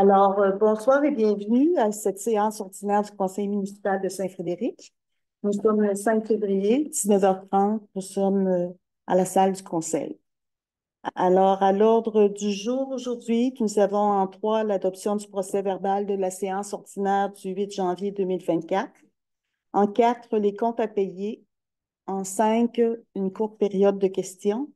Bonsoir et bienvenue à cette séance ordinaire du Conseil municipal de Saint-Frédéric. Nous sommes le 5 février, 19h30. Nous sommes à la salle du Conseil. Alors, à l'ordre du jour aujourd'hui, nous avons en 3 l'adoption du procès-verbal de la séance ordinaire du 8 janvier 2024. En 4, les comptes à payer. En 5, une courte période de questions,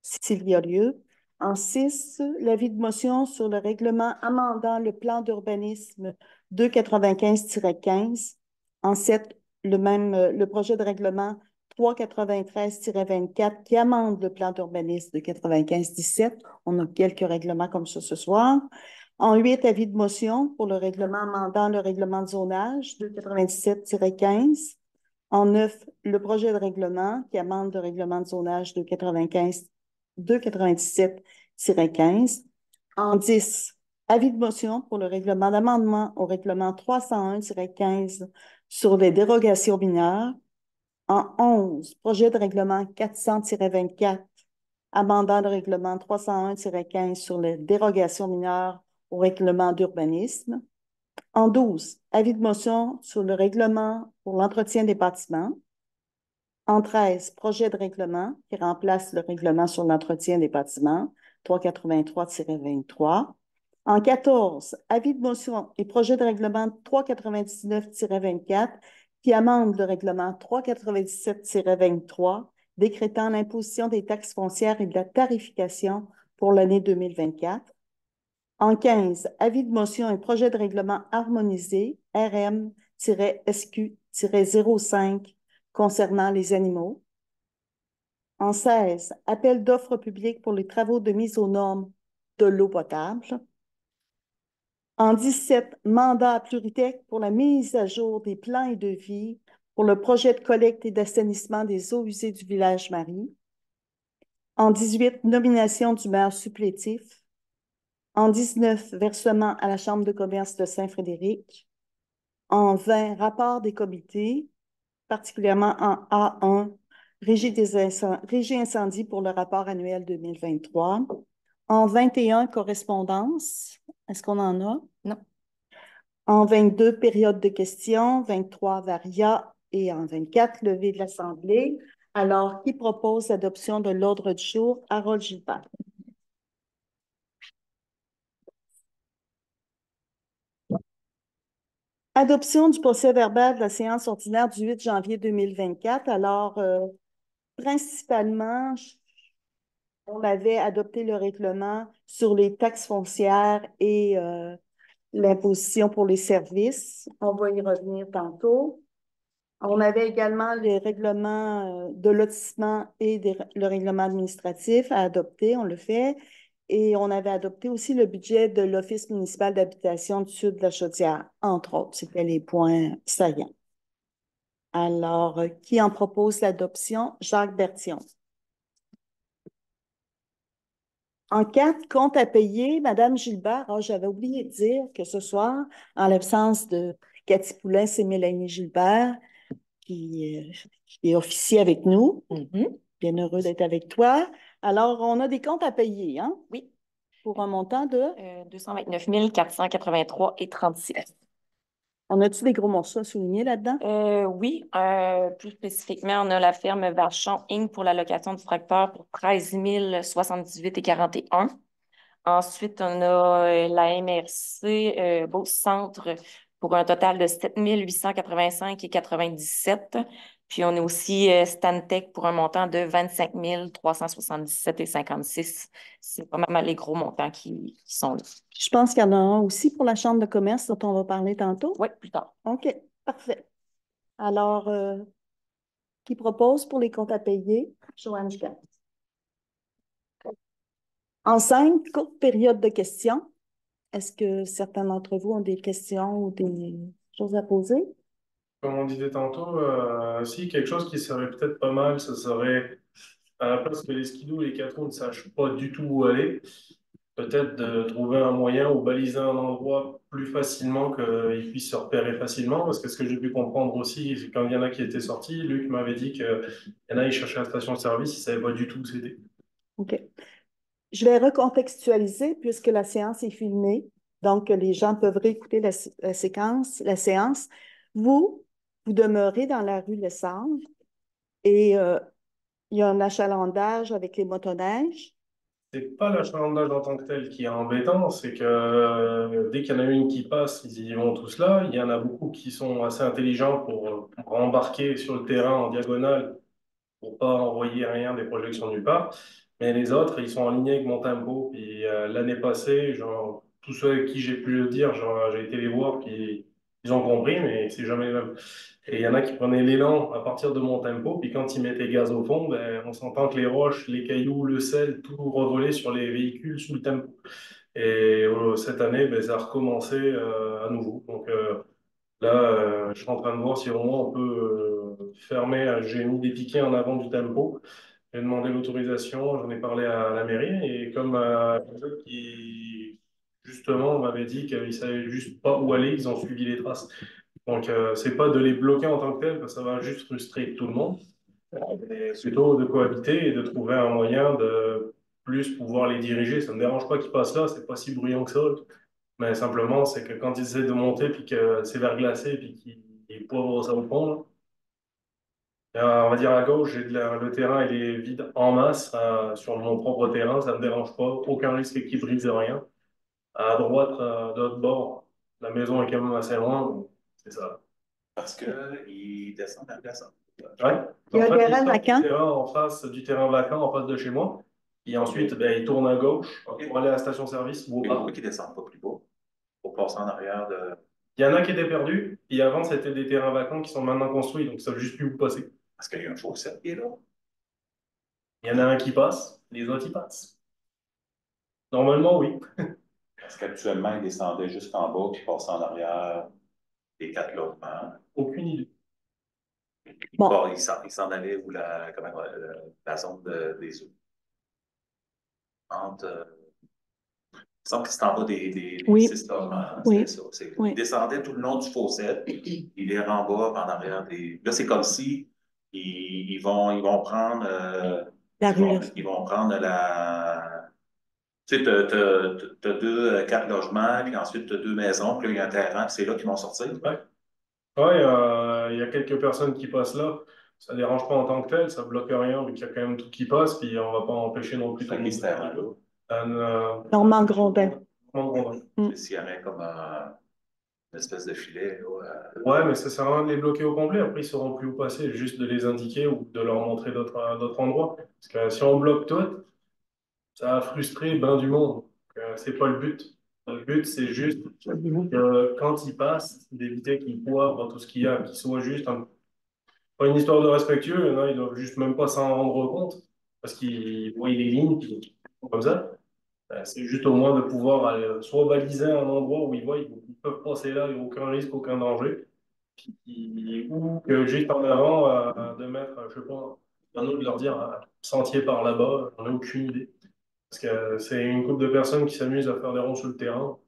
s'il y a lieu. En 6, l'avis de motion sur le règlement amendant le plan d'urbanisme 295-15. En 7, le projet de règlement 393-24 qui amende le plan d'urbanisme de 95-17. On a quelques règlements comme ça ce soir. En 8, avis de motion pour le règlement amendant le règlement de zonage 297-15. En 9, le projet de règlement qui amende le règlement de zonage 297-15. En 10, avis de motion pour le règlement d'amendement au règlement 301-15 sur les dérogations mineures. En 11, projet de règlement 400-24, amendant le règlement 301-15 sur les dérogations mineures au règlement d'urbanisme. En 12, avis de motion sur le règlement pour l'entretien des bâtiments. En 13, projet de règlement qui remplace le règlement sur l'entretien des bâtiments, 383-23. En 14, avis de motion et projet de règlement 399-24 qui amende le règlement 397-23, décrétant l'imposition des taxes foncières et de la tarification pour l'année 2024. En 15, avis de motion et projet de règlement harmonisé RM-SQ-05 concernant les animaux. En 16, appel d'offres publiques pour les travaux de mise aux normes de l'eau potable. En 17, mandat à Pluritech pour la mise à jour des plans et devis pour le projet de collecte et d'assainissement des eaux usées du village Marie. En 18, nomination du maire supplétif. En 19, versement à la Chambre de commerce de Saint-Frédéric. En 20, rapport des comités, particulièrement en A1, Régie incendie pour le rapport annuel 2023. En 21, correspondance. Est-ce qu'on en a? Non. En 22, période de questions. 23, varia. Et en 24, levée de l'Assemblée. Alors, qui propose l'adoption de l'ordre du jour? Harold Gilbert. Adoption du procès-verbal de la séance ordinaire du 8 janvier 2024. Alors, principalement, on avait adopté le règlement sur les taxes foncières et l'imposition pour les services. On va y revenir tantôt. On avait également les règlements de lotissement et le règlement administratif à adopter, on le fait. Et on avait adopté aussi le budget de l'Office municipal d'habitation du Sud de la Chaudière, entre autres. C'était les points saillants. Alors, qui en propose l'adoption? Jacques Bertillon. En 4, compte à payer, Madame Gilbert. Ah, j'avais oublié de dire que ce soir, en l'absence de Cathy Poulin, c'est Mélanie Gilbert qui est officier avec nous. Bien heureux d'être avec toi. Alors, on a des comptes à payer, hein? Oui. Pour un montant de? 229 483 et 36. On a-tu des gros morceaux à souligner là-dedans? Oui, plus spécifiquement, on a la ferme Vachon Inc. pour la location du tracteur pour 13 078 et 41. Ensuite, on a la MRC Beau-Centre pour un total de 7 885 et 97. Puis on a aussi Stantec pour un montant de 25 377 et 56. C'est pas mal les gros montants qui sont là. Je pense qu'il y en a un aussi pour la Chambre de commerce dont on va parler tantôt. Oui, plus tard. OK, parfait. Alors, qui propose pour les comptes à payer? Joanne Gilbert. En 5, courte période de questions. Est-ce que certains d'entre vous ont des questions ou des choses à poser? Comme on disait tantôt, si quelque chose qui serait peut-être pas mal, ce serait à la place que les skidoo et les quatre roues ne sachent pas du tout où aller, peut-être de trouver un moyen ou baliser un endroit plus facilement qu'ils puissent se repérer facilement. Parce que ce que j'ai pu comprendre aussi, c'est quand il y en a qui étaient sortis, Luc m'avait dit qu'il y en a, ils cherchaient la station-service, ils ne savaient pas du tout où c'était. OK. Je vais recontextualiser puisque la séance est filmée. Donc, les gens peuvent réécouter la séance. Vous demeurez dans la rue Lessard et il y a un achalandage avec les motoneiges. C'est pas l'achalandage en tant que tel qui est embêtant, c'est que dès qu'il y en a une qui passe, ils y vont tous là. Il y en a beaucoup qui sont assez intelligents pour embarquer sur le terrain en diagonale pour pas envoyer rien des projections nulle part. Mais les autres, ils sont en ligne avec mon tempo. Puis l'année passée, genre, tous ceux avec qui j'ai pu le dire, genre, j'ai été les voir, puis ils ont compris, mais c'est jamais le même. Et il y en a qui prenaient l'élan à partir de mon tempo, puis quand ils mettaient gaz au fond, ben, on s'entend que les roches, les cailloux, le sel, tout revolait sur les véhicules sous le tempo. Et cette année, ben, ça a recommencé à nouveau. Donc là, je suis en train de voir si au moins on peut fermer. J'ai mis des piquets en avant du tempo. J'ai demandé l'autorisation, j'en ai parlé à la mairie et comme eux qui justement m'avait dit qu'ils savaient juste pas où aller, ils ont suivi les traces. Donc c'est pas de les bloquer en tant que tel, parce que ça va juste frustrer tout le monde, mais plutôt de cohabiter et de trouver un moyen de plus pouvoir les diriger. Ça me dérange pas qu'ils passent là, c'est pas si bruyant que ça. Mais simplement, c'est que quand ils essaient de monter puis que c'est verglacé puis qu'ils poivrent ça au fond, là, on va dire à gauche, le terrain il est vide en masse. Sur mon propre terrain, ça ne me dérange pas. Aucun risque qu'il brise rien. À droite, de l'autre bord, la maison est quand même assez loin. Donc c'est ça. Parce qu'ils descendent à glaçon. Ouais. Il y a En un fait, terrain ils sortent du vacant. terrain en face du terrain vacant en face de chez moi. Et ensuite, ben, ils tournent à gauche pour aller à la station-service ou au Et parc. pourquoi qu'ils ne descendent pas plus bas pour passer en arrière de. Il y en a qui étaient perdus. Et avant, c'était des terrains vacants qui sont maintenant construits. Donc, ils savent juste plus où passer. Parce qu'il y a un fossé qui est là. Il y en a un qui passe, les autres, ils passent. Normalement, oui. Parce qu'actuellement, ils descendaient jusqu'en bas puis passaient en arrière des 4 logements. Aucune idée. Bon. Bon, ils s'en allaient où la zone des eaux. Il semble que c'était en bas des Oui. 6 logements. Oui. C'était ça. Oui. Ils descendaient tout le long du fossé. Ils les en bas, en arrière des. Là, c'est comme si ils vont prendre. La rue. Ils vont prendre la. Tu sais, t'as deux, 4 logements, puis ensuite t'as 2 maisons, puis là, il y a un terrain, puis c'est là qu'ils vont sortir. Ouais. Ouais, il y a quelques personnes qui passent là. Ça ne dérange pas en tant que tel, ça bloque rien, vu qu'il y a quand même tout qui passe, puis on ne va pas empêcher non plus tout le monde. Ce terrain-là. Normand Grondin. Normand Grondin. S'il y avait comme une espèce de filet, là. Ouais, mais ça sert à rien de les bloquer au complet. Après, ils sauront plus où passer, juste de les indiquer ou de leur montrer d'autres endroits. Parce que si on bloque tout, ça va frustrer ben du monde. C'est pas le but. Le but, c'est juste que quand ils passent, d'éviter qu'ils poivrent tout ce qu'il y a, qu'ils soient juste pas une histoire de respectueux. Il y en a, ils doivent juste même pas s'en rendre compte parce qu'ils voient les lignes puis ils font comme ça. C'est juste au moins de pouvoir aller, soit baliser un endroit où ils voient qu'ils peuvent passer là, il n'y a aucun risque, aucun danger. Ou que juste en avant, de mettre, je sais pas, un autre de leur dire sentier par là-bas, on n'a aucune idée. Parce que c'est une couple de personnes qui s'amusent à faire des ronds sur le terrain,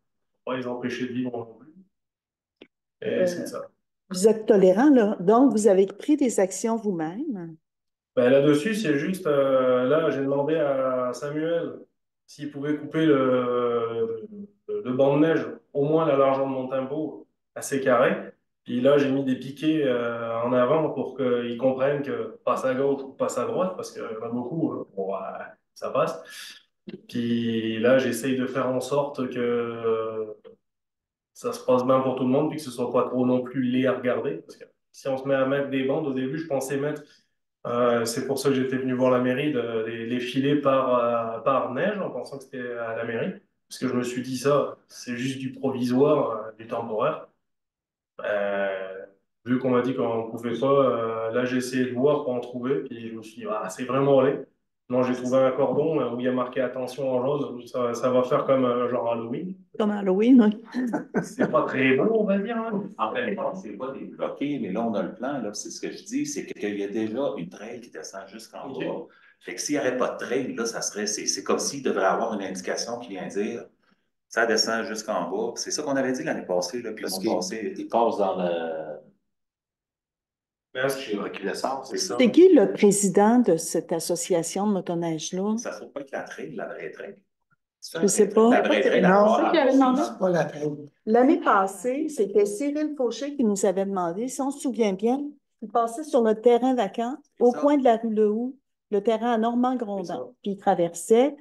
pas les empêcher de vivre non plus. Et c'est ça. Vous êtes tolérant, là. Donc, vous avez pris des actions vous-même. Ben, là-dessus, c'est juste, là, j'ai demandé à Samuel s'il pouvait couper le banc de neige, au moins la largeur de mon tempo, assez carré. Puis là, j'ai mis des piquets en avant pour qu'ils comprennent que passe à gauche ou passe à droite, parce qu'il y en a beaucoup, bon, ça passe. Puis là, j'essaye de faire en sorte que ça se passe bien pour tout le monde, puis que ce soit pas trop non plus laid à regarder. Parce que si on se met à mettre des bandes, au début, je pensais mettre, c'est pour ça que j'étais venu voir la mairie, les filer par neige, en pensant que c'était à la mairie. Parce que je me suis dit ça, c'est juste du provisoire, du temporaire. Euh, Vu qu'on m'a dit qu'on ne pouvait pas, là j'ai essayé de voir pour en trouver, puis je me suis dit, ah, c'est vraiment laid. Non, j'ai trouvé un cordon où il y a marqué attention en jaune, ça va faire comme genre Halloween. Comme Halloween, oui. C'est pas très beau, on va dire. Hein. En fait, c'est pas des bloqués, mais là, on a le plan, là, c'est ce que je dis, c'est qu'il y a déjà une trail qui descend jusqu'en Ok. bas. Fait que s'il n'y avait pas de trail, là, c'est comme s'il devrait avoir une indication qui vient dire ça descend jusqu'en bas. C'est ça qu'on avait dit l'année passée, là, puis Parce l'an qu'il passé. il passe dans le. Merci. Chez Rocky Lessard, c'est ça? C'est qui le président de cette association de motoneige-là? Ça ne faut pas être la trail, la vraie trail. Je sais pas. La vraie traîne à Non, part c'est à qui avait part. demandé? C'est pas la traîne. L'année passée, c'était Cyril Fauché qui nous avait demandé, si on se souvient bien, il passait sur le terrain vacant, au Ça. coin de la rue Lehoux, le terrain à Normand-Grondin, puis il traversait.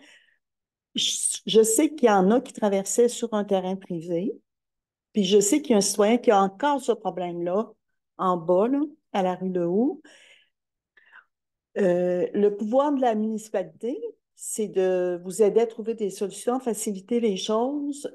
Je sais qu'il y en a qui traversaient sur un terrain privé, puis je sais qu'il y a un citoyen qui a encore ce problème-là, en bas, là, à la rue Lehoux. Le pouvoir de la municipalité, c'est de vous aider à trouver des solutions, faciliter les choses.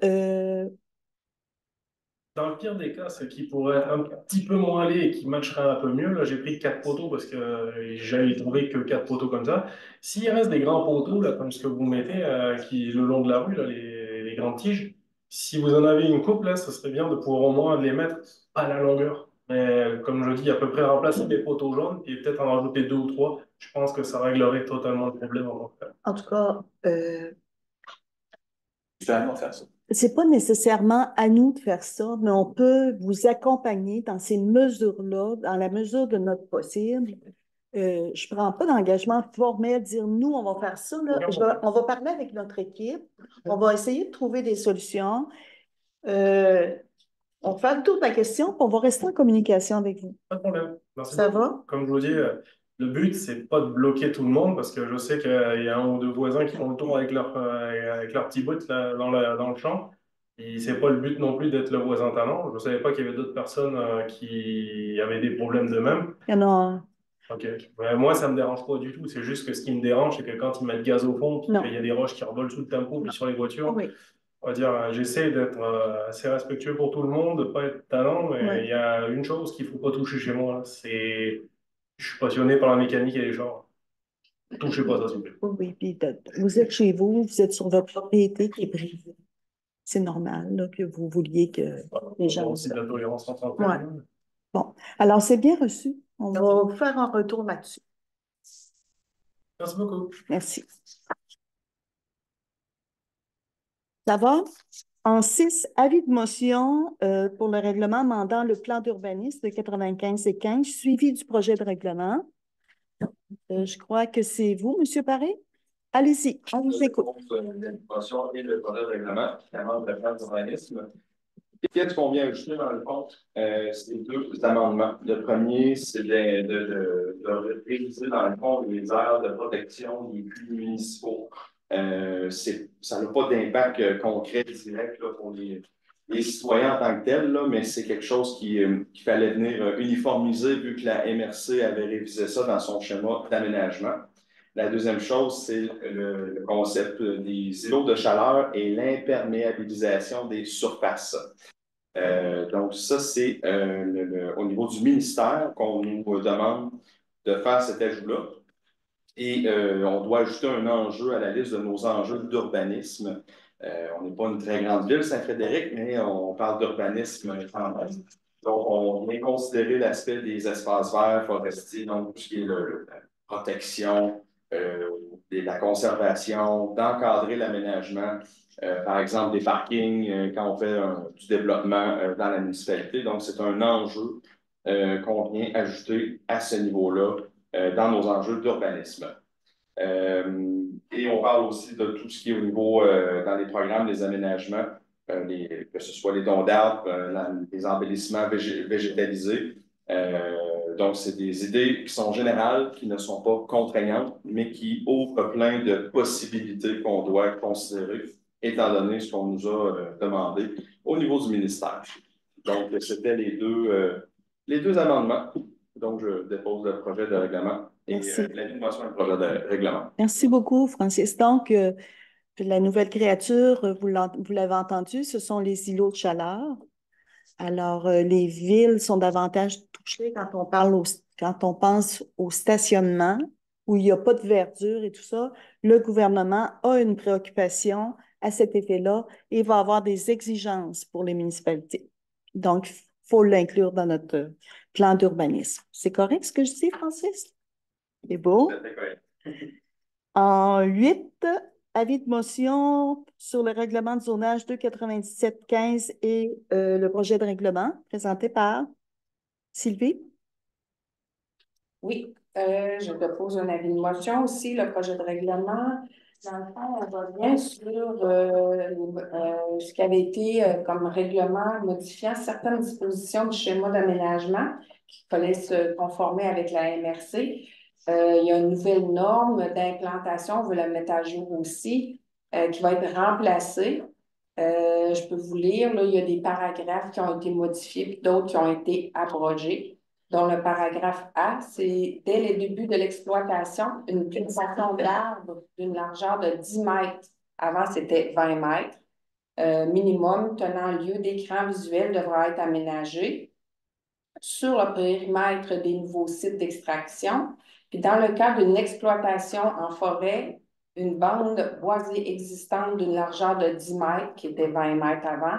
Dans le pire des cas, ce qui pourrait être un petit peu moins laid et qui matcherait un peu mieux, là, j'ai pris 4 poteaux parce que j'avais trouvé que 4 poteaux comme ça. S'il reste des grands poteaux, là, comme ce que vous mettez, qui, le long de la rue, là, les grandes tiges, si vous en avez une couple, là, ce serait bien de pouvoir au moins les mettre à la longueur. Mais comme je dis, à peu près remplacer les poteaux jaunes et peut-être en rajouter 2 ou 3. Je pense que ça réglerait totalement le problème en tant que tel. En tout cas, Je vais aller faire ça. c'est pas nécessairement à nous de faire ça, mais on peut vous accompagner dans ces mesures-là, dans la mesure de notre possible. Je prends pas d'engagement formel, dire nous, on va faire ça. Là. On va parler avec notre équipe, on va essayer de trouver des solutions. On fait le tour de la question, puis on va rester en communication avec vous. Pas de problème. Merci Ça beaucoup. va? Comme je vous dis, le but, c'est pas de bloquer tout le monde parce que je sais qu'il y a un ou deux voisins qui font le tour avec leur petit bout là, dans le champ. Et c'est pas le but non plus d'être le voisin talent. Je ne savais pas qu'il y avait d'autres personnes qui avaient des problèmes d'eux-mêmes. Il y en a. Ok. Ouais, moi, ça me dérange pas du tout. C'est juste que ce qui me dérange, c'est que quand ils mettent gaz au fond, puis Non. qu'il y a des roches qui revolent sous le tempo, puis sur les voitures, Oui. on va dire, j'essaie d'être assez respectueux pour tout le monde, de pas être talent, mais Oui. il y a une chose qu'il faut pas toucher chez moi, là, c'est, je suis passionné par la mécanique et les genres. Touchez pas ça, s'il vous plaît. Oui, puis vous êtes chez vous, vous êtes sur votre propriété qui est privée. C'est normal là, que vous vouliez que les gens... Aussi de la tolérance entre Ouais. familles. Bon, alors c'est bien reçu. On va faire un retour là-dessus. Merci beaucoup. Merci. Ça va? En 6, avis de motion pour le règlement amendant le plan d'urbanisme de 95 et 15, suivi du projet de règlement. Je crois que c'est vous, M. Paré? Allez-y, on vous écoute. Motion et le projet de règlement qui amende le plan d'urbanisme. Qu'est-ce qu'on vient ajouter dans le fond? C'est 2 amendements. Le premier, c'est de réviser dans le fond les aires de protection des puits municipaux. Ça n'a pas d'impact concret direct là, pour les citoyens en tant que tels, là, mais c'est quelque chose qu'il fallait venir uniformiser vu que la MRC avait révisé ça dans son schéma d'aménagement. La deuxième chose, c'est le concept des îlots de chaleur et l'imperméabilisation des surfaces. Donc, ça, c'est au niveau du ministère qu'on nous demande de faire cet ajout-là. Et on doit ajouter un enjeu à la liste de nos enjeux d'urbanisme. On n'est pas une très grande ville, Saint-Frédéric, mais on parle d'urbanisme quand même. Donc, on vient considérer l'aspect des espaces verts, forestiers, donc tout ce qui est la protection, la conservation, d'encadrer l'aménagement, par exemple des parkings quand on fait du développement dans la municipalité. Donc, c'est un enjeu qu'on vient ajouter à ce niveau-là dans nos enjeux d'urbanisme. Et on parle aussi de tout ce qui est au niveau dans les programmes des aménagements, que ce soit les dons d'arbres, les embellissements végétalisés. Donc, c'est des idées qui sont générales, qui ne sont pas contraignantes, mais qui ouvrent plein de possibilités qu'on doit considérer, étant donné ce qu'on nous a demandé au niveau du ministère. Donc, c'était les deux amendements. Donc, je dépose le projet de règlement et l'animation du projet de règlement. Merci beaucoup, Francis. Donc, la nouvelle créature, vous l'avez entendu, ce sont les îlots de chaleur. Alors, les villes sont davantage touchées quand on pense au stationnement, où il n'y a pas de verdure et tout ça. Le gouvernement a une préoccupation à cet effet-là et va avoir des exigences pour les municipalités. Donc, il faut l'inclure dans notre plan d'urbanisme. C'est correct ce que je dis, Francis? C'est beau. En 8, avis de motion sur le règlement de zonage 297-15 et le projet de règlement présenté par Sylvie. Oui, je dépose un avis de motion aussi, le projet de règlement. Dans le fond, on revient sur ce qui avait été comme règlement modifiant certaines dispositions du schéma d'aménagement qu'il fallait se conformer avec la MRC. Il y a une nouvelle norme d'implantation, on veut la mettre à jour aussi, qui va être remplacée. Je peux vous lire, là, il y a des paragraphes qui ont été modifiés puis d'autres qui ont été abrogés. Dont le paragraphe A, c'est dès le début de l'exploitation, une plantation d'arbres d'une largeur de 10 mètres, avant c'était 20 mètres, minimum tenant lieu d'écran visuel devra être aménagé sur le périmètre des nouveaux sites d'extraction. Puis dans le cas d'une exploitation en forêt, une bande boisée existante d'une largeur de 10 mètres, qui était 20 mètres avant,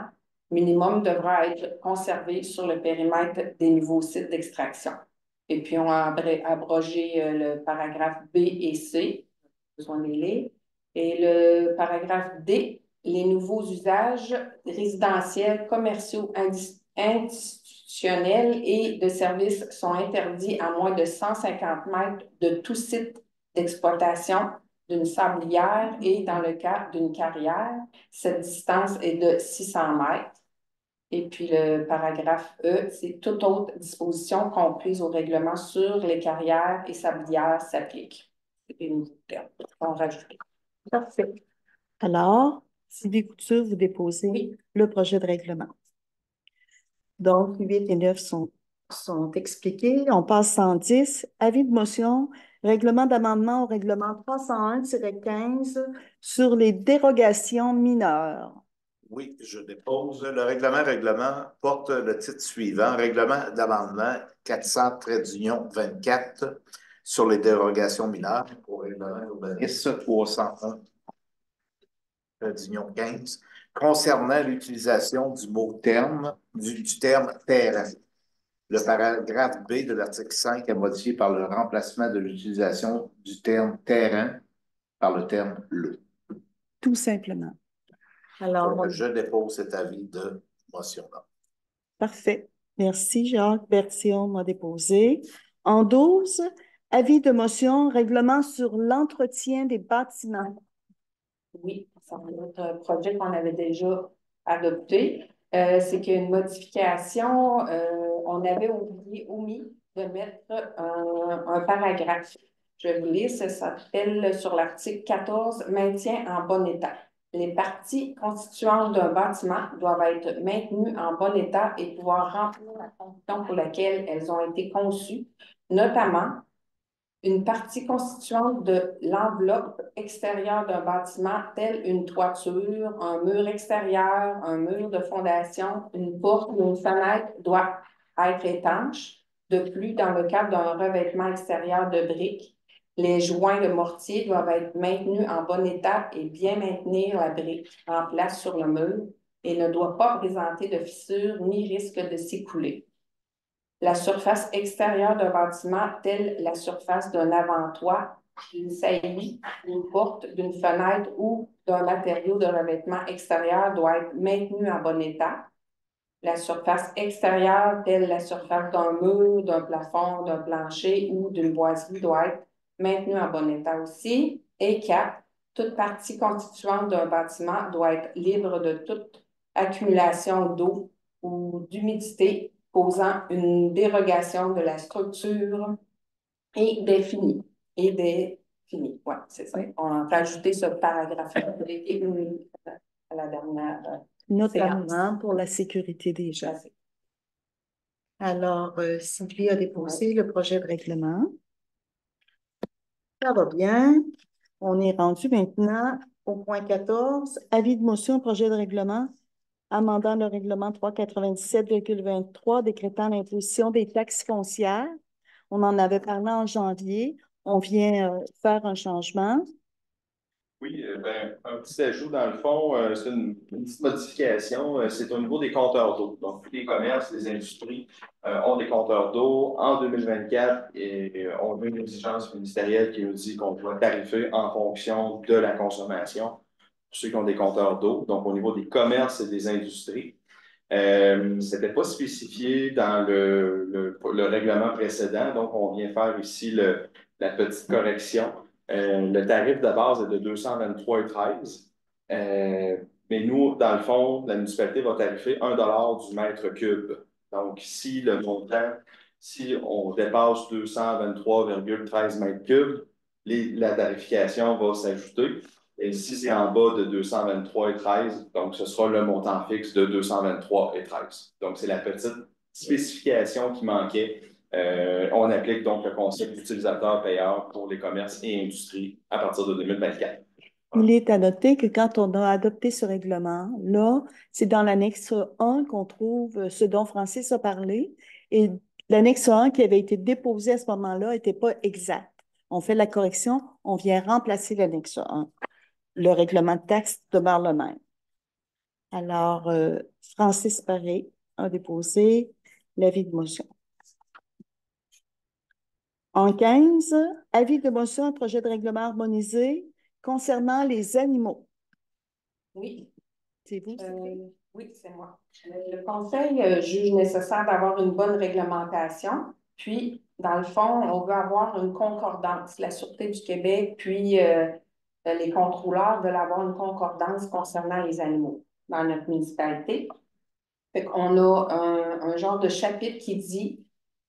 minimum devra être conservé sur le périmètre des nouveaux sites d'extraction. Et puis, on a abrogé le paragraphe B et C, besoin de les lire. Et le paragraphe D, les nouveaux usages résidentiels, commerciaux, institutionnels et de services sont interdits à moins de 150 mètres de tout site d'exploitation d'une sablière et dans le cas d'une carrière, cette distance est de 600 mètres. Et puis le paragraphe E, c'est toute autre disposition comprise au règlement sur les carrières et sablières s'applique. C'est des nouveaux termes qu'on rajoute. Parfait. Alors, Sylvie Couture, vous déposez Oui. le projet de règlement. Donc, 8 et 9 sont expliqués. On passe 110. Avis de motion, règlement d'amendement au règlement 301-15 sur les dérogations mineures. Oui, je dépose. Le règlement porte le titre suivant, règlement d'amendement 400-24 sur les dérogations mineures au règlement urbanisme 301-15 concernant l'utilisation du mot terme, du terme terrain. Le paragraphe B de l'article 5 est modifié par le remplacement de l'utilisation du terme terrain par le terme le. Tout simplement. Alors, je dépose cet avis de motion-là. Parfait. Merci, Jacques. Bertillon m'a déposé. En 12, avis de motion, règlement sur l'entretien des bâtiments. Oui, c'est un projet qu'on avait déjà adopté. C'est qu'il y a une modification. On avait omis de mettre un paragraphe. Je vais vous lire, ça s'appelle sur l'article 14, maintien en bon état. Les parties constituantes d'un bâtiment doivent être maintenues en bon état et pouvoir remplir la fonction pour laquelle elles ont été conçues, notamment une partie constituante de l'enveloppe extérieure d'un bâtiment, telle une toiture, un mur extérieur, un mur de fondation, une porte ou une fenêtre doit être étanche. De plus, dans le cadre d'un revêtement extérieur de briques, les joints de mortier doivent être maintenus en bon état et bien maintenir la brique en place sur le mur et ne doit pas présenter de fissures ni risque de s'écouler. La surface extérieure d'un bâtiment, telle la surface d'un avant-toit, d'une saillie, d'une porte, d'une fenêtre ou d'un matériau de revêtement extérieur, doit être maintenue en bon état. La surface extérieure, telle la surface d'un mur, d'un plafond, d'un plancher ou d'une boiserie, doit être maintenue en bon état aussi. Et 4, toute partie constituante d'un bâtiment doit être libre de toute accumulation d'eau ou d'humidité causant une dérogation de la structure et des finis. Oui, c'est ça. On a rajouté ce paragraphe à la dernière Notamment séance. pour la sécurité des gens. Alors, Sylvie a déposé le projet de règlement. Ça va bien. On est rendu maintenant au point 14, avis de motion, projet de règlement, amendant le règlement 397,23, décrétant l'imposition des taxes foncières. On en avait parlé en janvier. On vient faire un changement. Oui, un petit ajout dans le fond, c'est une petite modification, c'est au niveau des compteurs d'eau. Donc, tous les commerces, les industries ont des compteurs d'eau. En 2024, on a une exigence ministérielle qui nous dit qu'on doit tarifer en fonction de la consommation pour ceux qui ont des compteurs d'eau. Donc, au niveau des commerces et des industries, ce n'était pas spécifié dans le règlement précédent. Donc, on vient faire ici la petite correction. Le tarif de base est de 223,13. Mais nous, dans le fond, la municipalité va tarifer 1 $ du mètre cube. Donc, si le montant, si on dépasse 223,13 mètres cubes, la tarification va s'ajouter. Et si c'est en bas de 223,13, donc ce sera le montant fixe de 223,13. Donc, c'est la petite spécification qui manquait. On applique donc le concept d'utilisateur-payeur pour les commerces et industries à partir de 2024. Il est à noter que quand on a adopté ce règlement-là, c'est dans l'annexe 1 qu'on trouve ce dont Francis a parlé. Et l'annexe 1 qui avait été déposée à ce moment-là n'était pas exacte. On fait la correction, on vient remplacer l'annexe 1. Le règlement de taxe demeure le même. Alors, Francis Paré a déposé l'avis de motion. En 15, avis de motion, un projet de règlement harmonisé concernant les animaux. Oui. C'est vous? Oui, c'est moi. Le Conseil juge nécessaire d'avoir une bonne réglementation. Puis, dans le fond, on veut avoir une concordance. La Sûreté du Québec, puis les contrôleurs veulent avoir une concordance concernant les animaux dans notre municipalité. Fait qu'on a un genre de chapitre qui dit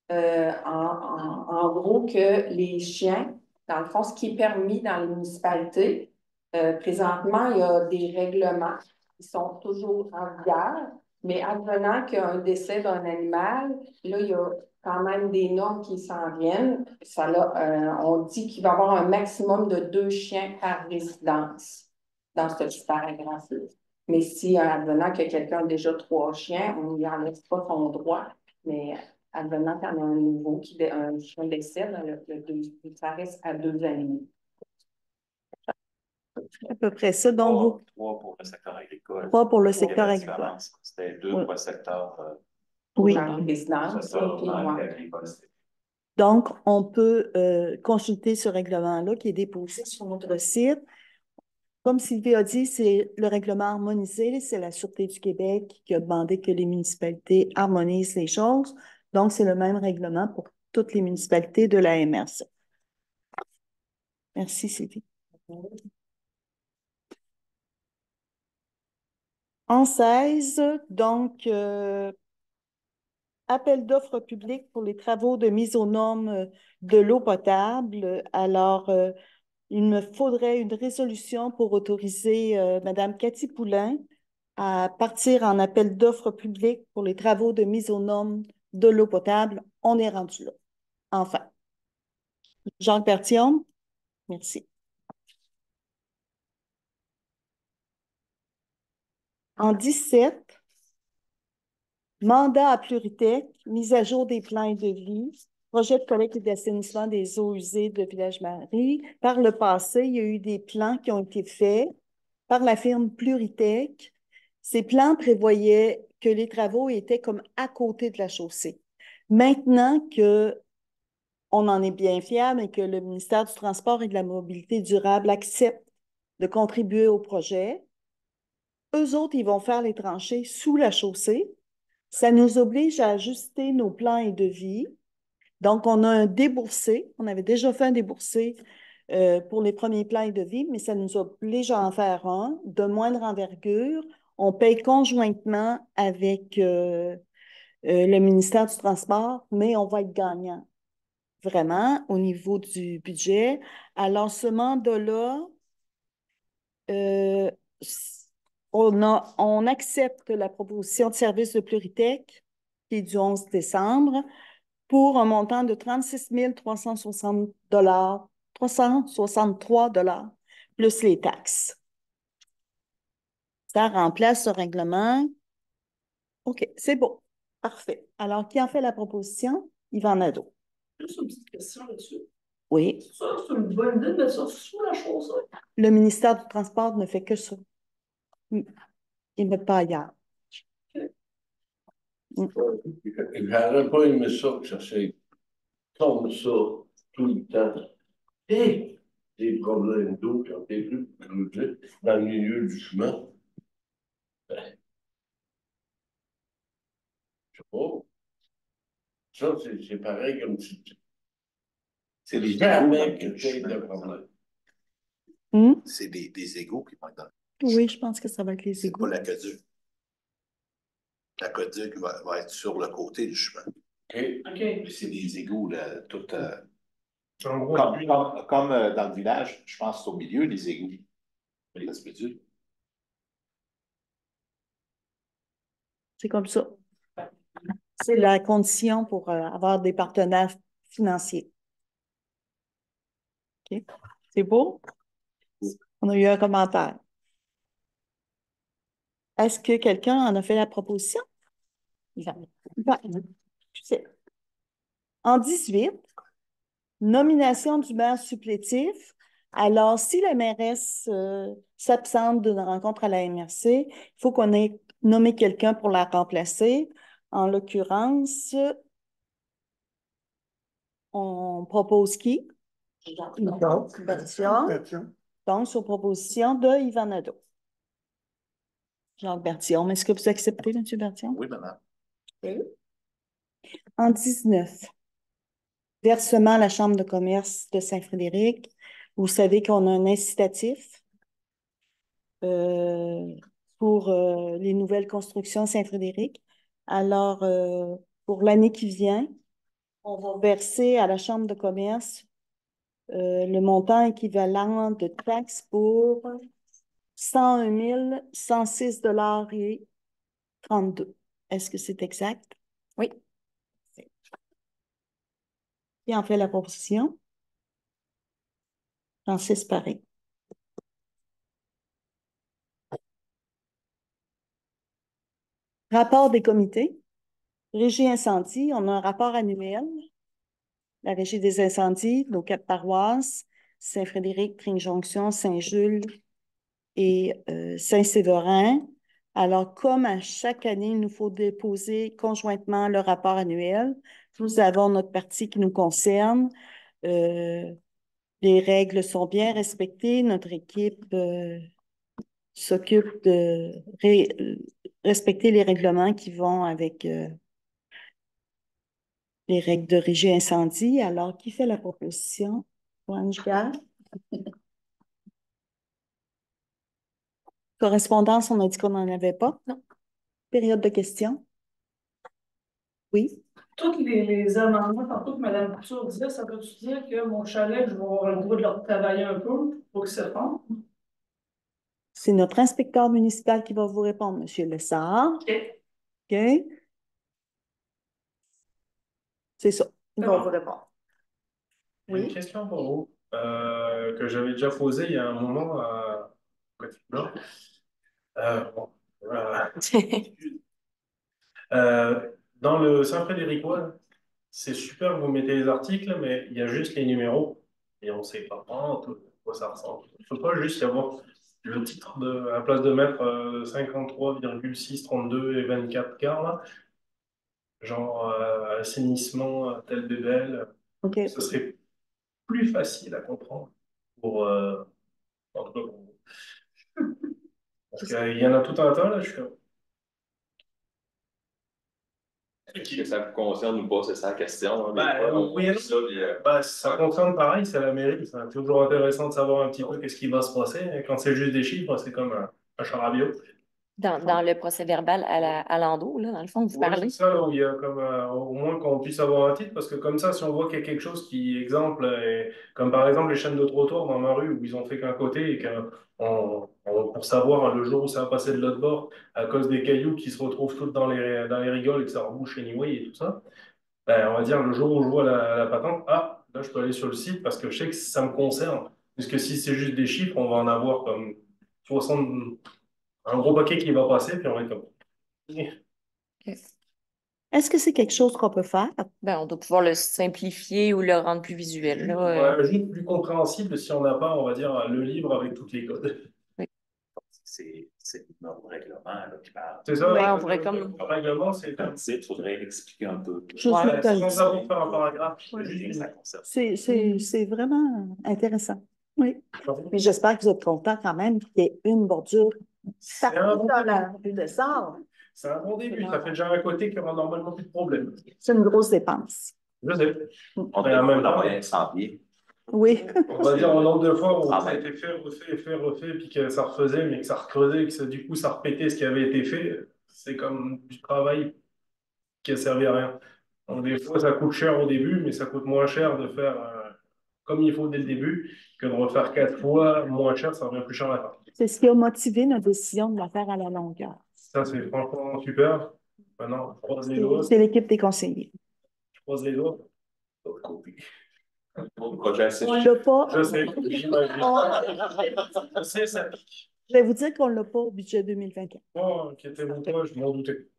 en gros que les chiens, dans le fond, ce qui est permis dans les municipalités, présentement, il y a des règlements qui sont toujours en vigueur, mais advenant qu'il y a un décès d'un animal, là, il y a quand même des normes qui s'en viennent. Ça, là, on dit qu'il va y avoir un maximum de 2 chiens par résidence dans ce petit paragraphe-là. Mais si, advenant que quelqu'un a déjà 3 chiens, on n'y enlève pas son droit, mais advenant qu'il y en a un nouveau, un chien décède, ça reste à 2 animaux. À peu près ça. Donc, Trois pour le secteur agricole. 3 pour le Il y avait secteur la agricole. différence. C'était 2 Oui. pour le secteur Oui. Résidence, agricole. Donc, on peut consulter ce règlement-là qui est déposé sur notre site. Comme Sylvie a dit, c'est le règlement harmonisé. C'est la Sûreté du Québec qui a demandé que les municipalités harmonisent les choses. Donc, c'est le même règlement pour toutes les municipalités de la MRC. Merci, Sylvie. En 16, donc, appel d'offres publiques pour les travaux de mise aux normes de l'eau potable. Alors, il me faudrait une résolution pour autoriser Mme Cathy Poulain à partir en appel d'offres publiques pour les travaux de mise aux normes de l'eau potable. On est rendu là. Enfin. Jacques Berthiaume, merci. En 17, mandat à Pluritech, mise à jour des plans et devis, projet de collecte et d'assainissement des eaux usées de Village-Marie. Par le passé, il y a eu des plans qui ont été faits par la firme Pluritech. Ces plans prévoyaient que les travaux étaient comme à côté de la chaussée. Maintenant que on en est bien fiers et que le ministère du Transport et de la Mobilité durable accepte de contribuer au projet, eux autres, ils vont faire les tranchées sous la chaussée. Ça nous oblige à ajuster nos plans et devis. Donc, on a un déboursé. On avait déjà fait un déboursé pour les premiers plans et devis, mais ça nous oblige à en faire un de moindre envergure. On paye conjointement avec le ministère du Transport, mais on va être gagnant, vraiment, au niveau du budget. Alors, ce mandat-là, on accepte la proposition de service de Pluritech, qui est du 11 décembre, pour un montant de 36 360 363 plus les taxes. Ça remplace ce règlement. OK, c'est beau. Parfait. Alors, qui en fait la proposition? Yvan Nadeau. Juste une petite question là-dessus. Oui. Ça, c'est une bonne idée de mettre ça sous la chaussée. Le ministère du Transport ne fait que ça. Il ne met pas ailleurs. J'aurais pas aimé ça que ça soit comme ça tout le temps. Et des problèmes d'eau quand t'es plus creusé dans le milieu du chemin. Ben, je sais pas. Ça, c'est pareil comme si C'est les jamais que tu aies de problème. C'est des égouts qui vont être dans. Oui, je pense que ça va être les C'est égouts. pas l'aqueduc. L'aqueduc va être sur le côté du chemin. OK. C'est des égouts, là, tout. En gros, Comme dans le village, je pense que c'est au milieu des égouts. Ça se peut-tu? C'est comme ça. C'est la condition pour avoir des partenaires financiers. OK? C'est beau? On a eu un commentaire. Est-ce que quelqu'un en a fait la proposition? Tu sais. En 18, nomination du maire supplétif. Alors, si la mairesse s'absente d'une rencontre à la MRC, il faut qu'on ait nommé quelqu'un pour la remplacer. En l'occurrence, on propose qui? Donc, Bertillon. Donc, sur proposition de Yvan Nadeau. Jacques Bertillon. Est-ce que vous acceptez, M. Bertillon? Oui, madame. Oui. En 19, versement à la Chambre de commerce de Saint-Frédéric. Vous savez qu'on a un incitatif pour les nouvelles constructions à Saint-Frédéric. Alors, pour l'année qui vient, on va verser à la Chambre de commerce le montant équivalent de taxes pour 101 106,32 $. Est-ce que c'est exact? Oui. Qui en fait la proposition? Francis Paré. Rapport des comités. Régie incendie, on a un rapport annuel. La Régie des incendies, nos 4 paroisses, Saint-Frédéric, Tring-Jonction, Saint-Jules et Saint-Séverin. Alors, comme à chaque année, il nous faut déposer conjointement le rapport annuel. Nous avons notre partie qui nous concerne. Les règles sont bien respectées. Notre équipe s'occupe de respecter les règlements qui vont avec les règles de régie incendie. Alors, qui fait la proposition? Joanne Giguère. Correspondance, on a dit qu'on n'en avait pas? Non. Période de questions? Oui. Tous les amendements, tantôt que Mme Couture disait, ça veut-tu dire que mon chalet, je vais avoir le droit de le travailler un peu pour que ça fasse? C'est notre inspecteur municipal qui va vous répondre, M. Lessard. OK. OK? C'est ça. Il va vous répondre. J'ai une Oui. question pour vous que j'avais déjà posée il y a un moment à Côte-Nord. Bon, voilà. Dans le Saint-Frédéricois, c'est super que vous mettez les articles, mais il y a juste les numéros et on ne sait pas à quoi ça ressemble. Il ne faut pas juste y avoir le titre à la place de mettre 53,632 et 24 quarts, là, genre assainissement tel bébel. OK. Ce serait plus facile à comprendre pour, en tout cas pour vous. Parce qu'il y en a tout un tas, là, je suis comme, Que ça vous concerne ou pas, c'est ça la question. Hein, oui, ça, ça concerne pareil, c'est la mairie. C'est toujours intéressant de savoir un petit peu qu'est-ce qui va se passer. Quand c'est juste des chiffres, c'est comme un charabia. Dans le procès-verbal à l'endos, là, dans le fond, vous Ouais, parlez. c'est ça, là, où il y a comme, au moins qu'on puisse avoir un titre, parce que comme ça, si on voit qu'il y a quelque chose qui, exemple, comme par exemple les chaînes de trottoir dans ma rue où ils ont fait qu'un côté et pour savoir le jour où ça va passer de l'autre bord, à cause des cailloux qui se retrouvent toutes dans les rigoles et que ça rebouche anyway et tout ça, ben, on va dire le jour où je vois la patente, ah, là je peux aller sur le site parce que je sais que ça me concerne. Parce que si c'est juste des chiffres, on va en avoir comme 60, un gros paquet qui va passer, puis on va être comme. Est-ce que c'est quelque chose qu'on peut faire? Ben, on doit pouvoir le simplifier ou le rendre plus visuel. Là, Juste plus compréhensible si on n'a pas, on va dire, le livre avec toutes les codes. C'est notre règlement là, qui parle. C'est ça? Ouais, on pourrait comme. Le règlement, c'est Comme il faudrait expliquer un peu. Je Ouais, suis comme- sans avoir faire un paragraphe. Ça concerne. C'est vraiment intéressant. Oui. Mais j'espère que vous êtes content quand même qu'il y ait une bordure partout dans la rue de Sort. C'est un bon début. Ça fait déjà un côté qui aura normalement plus de problème. C'est une grosse dépense. Je sais. On Mais en même temps, avoir un incendié. Oui. On va dire en nombre de fois où Ah ça a ouais. été refait, puis que ça refaisait, mais que ça recreusait, du coup ça repétait ce qui avait été fait. C'est comme du travail qui a servi à rien. Donc des fois ça coûte cher au début, mais ça coûte moins cher de faire comme il faut dès le début que de refaire 4 fois moins cher, ça revient plus cher à la fin. C'est ce qui a motivé notre décision de la faire à la longueur. Ça c'est franchement super. Maintenant, je croise les doigts, C'est l'équipe des conseillers. je croise les doigts. De l'autre côté. Pour projet, c'est On l'a pas. Je sais, j'imagine. Je sais, ça pique. Je vais vous dire qu'on ne l'a pas au budget 2024. Oh, inquiétez-vous pas, je m'en doutais.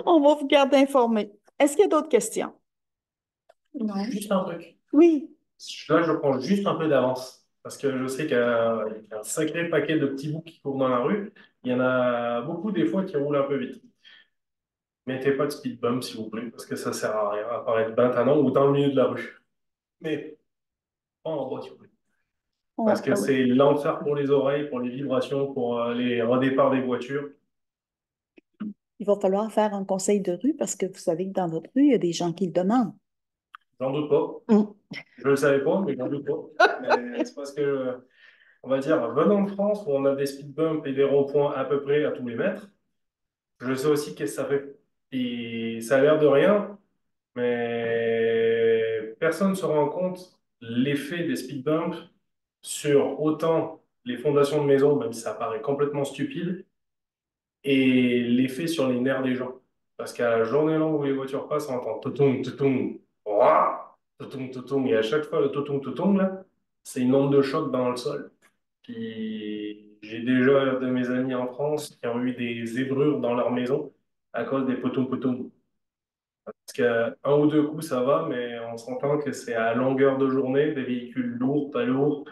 On va vous garder informés. Est-ce qu'il y a d'autres questions? Non. Juste un truc. Oui. Là, je prends juste un peu d'avance parce que je sais qu'il y a un sacré paquet de petits bouts qui courent dans la rue. Il y en a beaucoup des fois qui roulent un peu vite. Mettez pas de speed bump, s'il vous plaît, parce que ça sert à rien, à part être maintenant ou dans le milieu de la rue. Mais pas en voiture. Parce que c'est l'enfer pour les oreilles, pour les vibrations, pour les redéparts des voitures. Il va falloir faire un conseil de rue parce que vous savez que dans votre rue, il y a des gens qui le demandent. J'en doute pas. Je ne le savais pas, mais j'en doute pas. Mais c'est parce que, on va dire, venant de France, où on a des speed bumps et des ronds-points à peu près à tous les mètres, je sais aussi qu'est-ce que ça fait. Et ça a l'air de rien, mais personne ne se rend compte l'effet des speed bumps sur autant les fondations de maison, même si ça paraît complètement stupide, et l'effet sur les nerfs des gens. Parce qu'à la journée longue où les voitures passent, on entend toutoum, toutoum, ouah, toutoum, toutoum, et à chaque fois le toutoum, toutoum, là, c'est une onde de choc dans le sol. Puis j'ai déjà de mes amis en France qui ont eu des zébrures dans leur maison à cause des potoum potoum. Parce qu'un ou deux coups, ça va, mais on s'entend que c'est à longueur de journée, des véhicules lourds, pas lourds,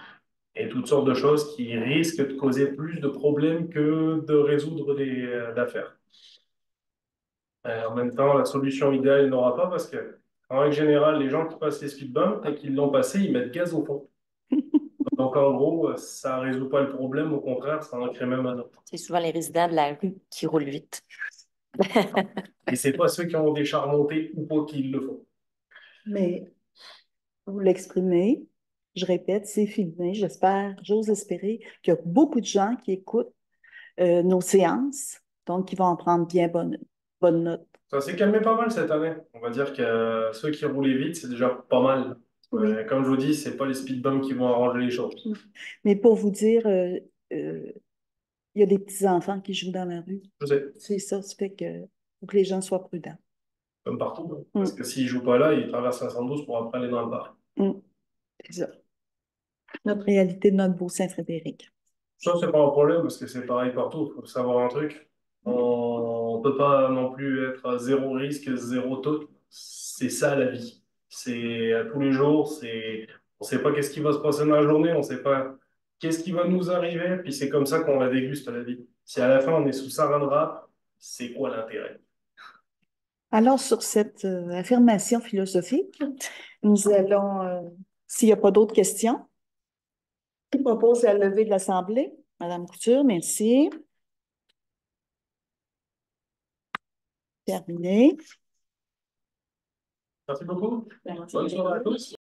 et toutes sortes de choses qui risquent de causer plus de problèmes que de résoudre des d'affaires. En même temps, la solution idéale, il n'aura pas parce que, en règle générale, les gens qui passent les speed bumps, dès qu'ils l'ont passé, ils mettent gaz au fond. Donc, en gros, ça ne résout pas le problème, au contraire, ça en crée même un autre. C'est souvent les résidents de la rue qui roulent vite. Et c'est pas ceux qui ont des chars montés ou pas qui le font. Mais vous l'exprimez, je répète, c'est filmé. J'espère, j'ose espérer qu'il y a beaucoup de gens qui écoutent nos séances, donc qui vont en prendre bien bonne note. Ça s'est calmé pas mal cette année. On va dire que ceux qui roulaient vite, c'est déjà pas mal. Oui. Comme je vous dis, c'est pas les speed bumps qui vont arranger les choses. Mais pour vous dire, il y a des petits-enfants qui jouent dans la rue. Je sais, C'est ça, ça fait que faut que les gens soient prudents. comme partout. Parce que s'ils jouent pas là, ils traversent 512 pour après aller dans le bar. C'est ça. Notre réalité de notre beau Saint-Frédéric. Ça, c'est pas un problème parce que c'est pareil partout. Il faut savoir un truc. On peut pas non plus être à zéro risque, zéro taux. C'est ça la vie. C'est à tous les jours. On sait pas qu'est-ce qui va se passer dans la journée. On sait pas qu'est-ce qui va nous arriver. Puis c'est comme ça qu'on la déguste la vie. Si à la fin on est sous saran wrap, c'est quoi l'intérêt? Alors, sur cette affirmation philosophique, nous allons, s'il n'y a pas d'autres questions, je propose la levée de l'Assemblée. Madame Couture, merci. Terminé. Merci beaucoup. Merci. Bonne soirée à tous.